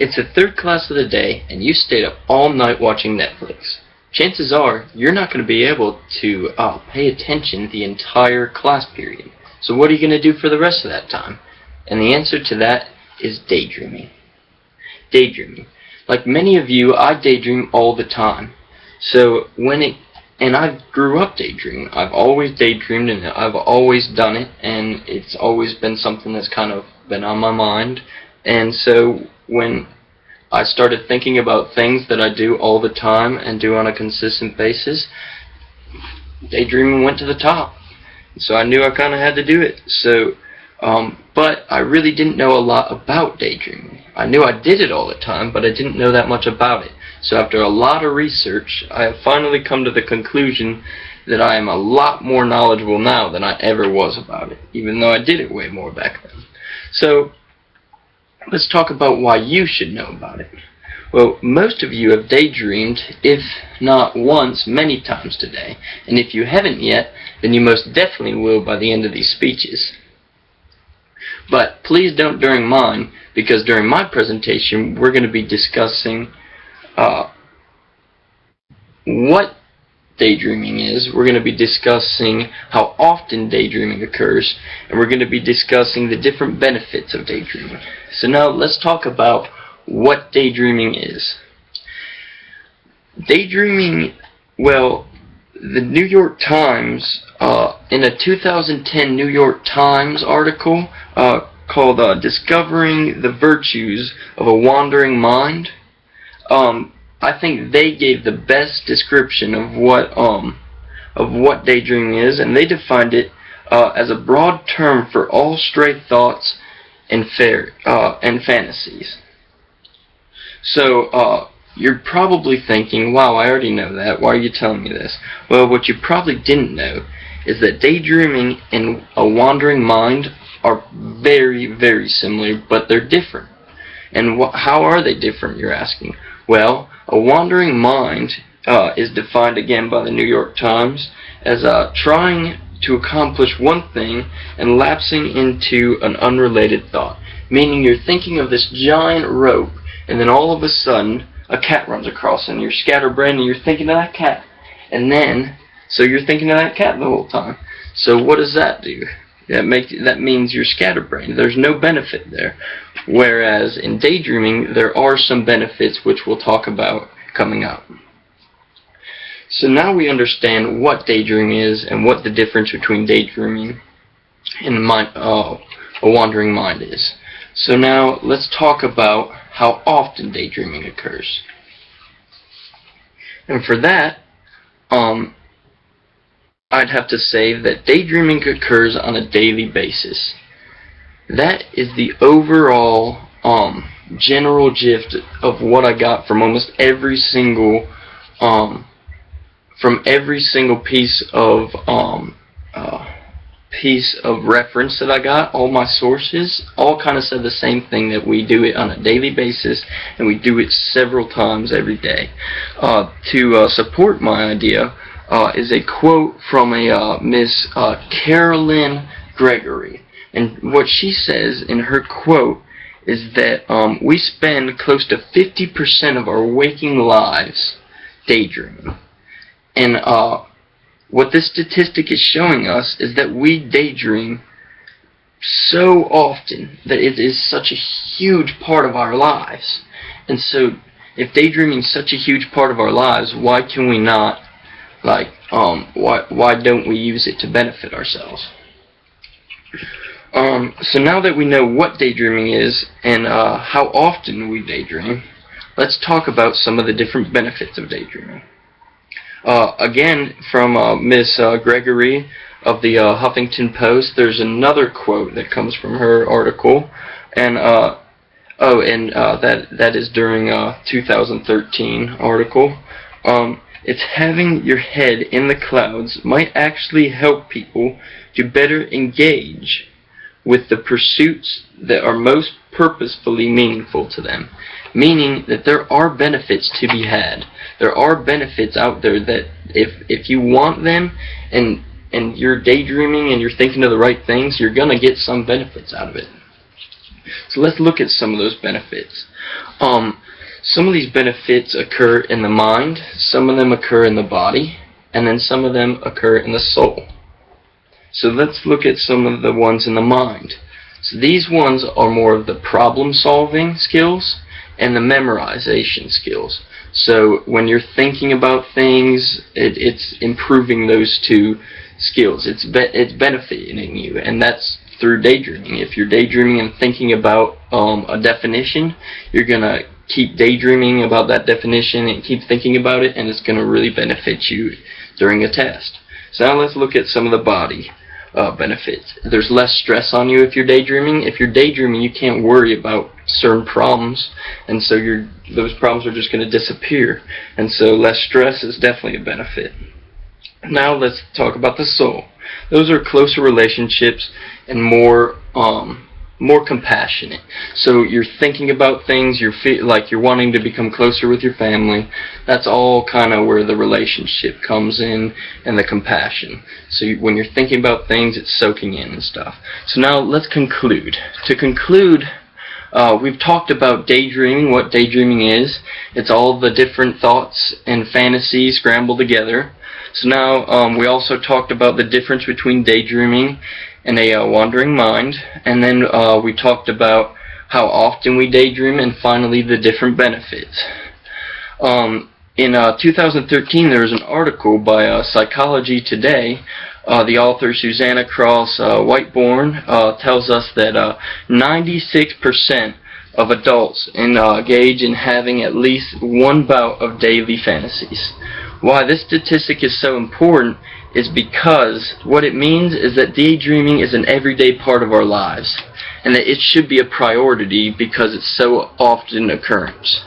It's the third class of the day, and you stayed up all night watching Netflix. Chances are you're not going to be able to pay attention the entire class period. So what are you going to do for the rest of that time? And the answer to that is daydreaming. Daydreaming. Like many of you, I daydream all the time. And I grew up daydreaming. I've always daydreamed, and I've always done it, and it's always been something that's kind of been on my mind. And so when I started thinking about things that I do all the time and do on a consistent basis, daydreaming went to the top. So I knew I kind of had to do it. But I really didn't know a lot about daydreaming. I knew I did it all the time, but I didn't know that much about it. So after a lot of research, I have finally come to the conclusion that I am a lot more knowledgeable now than I ever was about it, even though I did it way more back then. So let's talk about why you should know about it. Well, most of you have daydreamed, if not once, many times today. And if you haven't yet, then you most definitely will by the end of these speeches. But please don't during mine, because during my presentation we're going to be discussing what daydreaming is. We're going to be discussing how often daydreaming occurs, and we're going to be discussing the different benefits of daydreaming. So now let's talk about what daydreaming is. Daydreaming, well, the New York Times, in a 2010 New York Times article called Discovering the Virtues of a Wandering Mind, I think they gave the best description of what daydreaming is, and they defined it as a broad term for all stray thoughts and fantasies. So you're probably thinking, wow, I already know that. Why are you telling me this? Well, what you probably didn't know is that daydreaming and a wandering mind are very, very similar, but they're different. And how are they different, you're asking? Well, a wandering mind is defined again by the New York Times as trying to accomplish one thing and lapsing into an unrelated thought. Meaning you're thinking of this giant rope, and then all of a sudden a cat runs across, and you're scatterbrained and you're thinking of that cat. And then, so you're thinking of that cat the whole time. So what does that do? That means you're scatterbrained. There's no benefit there. Whereas in daydreaming, there are some benefits which we'll talk about coming up. So now we understand what daydreaming is and what the difference between daydreaming and a wandering mind is. So now let's talk about how often daydreaming occurs. And for that, I'd have to say that daydreaming occurs on a daily basis. That is the overall general gist of what I got from almost every single piece of reference that I got. All my sources all kind of said the same thing, that we do it on a daily basis and we do it several times every day. To support my idea is a quote from a Miss Carolyn Gregory. And what she says in her quote is that we spend close to 50% of our waking lives daydreaming. And what this statistic is showing us is that we daydream so often that it is such a huge part of our lives. And so if daydreaming is such a huge part of our lives, why can we not, why don't we use it to benefit ourselves? So now that we know what daydreaming is and how often we daydream, let's talk about some of the different benefits of daydreaming. Again, from Miss Gregory of the Huffington Post, there's another quote that comes from her article, and that is during a 2013 article. It's having your head in the clouds might actually help people to better engage with the pursuits that are most purposefully meaningful to them. Meaning that there are benefits to be had. There are benefits out there that if you want them and you're daydreaming and you're thinking of the right things, you're going to get some benefits out of it. So let's look at some of those benefits. Some of these benefits occur in the mind, some of them occur in the body, and then some of them occur in the soul. So let's look at some of the ones in the mind. So these ones are more of the problem-solving skills and the memorization skills. So when you're thinking about things, it's improving those two skills. It's benefiting you, and that's through daydreaming. If you're daydreaming and thinking about a definition, you're going to keep daydreaming about that definition and keep thinking about it, and it's going to really benefit you during a test. So now let's look at some of the body benefits. There's less stress on you if you're daydreaming. If you're daydreaming, you can't worry about certain problems, and so those problems are just going to disappear. And so less stress is definitely a benefit. Now let's talk about the soul. Those are closer relationships and more compassionate. So you're thinking about things, you feel like you're wanting to become closer with your family. That's all kind of where the relationship comes in, and the compassion. So when you're thinking about things, it's soaking in and stuff. So now let's conclude. To conclude, we've talked about daydreaming, what daydreaming is. It's all the different thoughts and fantasies scrambled together. So now we also talked about the difference between daydreaming and a wandering mind, and then we talked about how often we daydream, and finally the different benefits. In 2013, there was an article by Psychology Today. The author Susanna Cross Whiteborn tells us that 96% of adults engage in having at least one bout of daily fantasies. Why this statistic is so important is because what it means is that daydreaming is an everyday part of our lives, and that it should be a priority because it's so often occurs.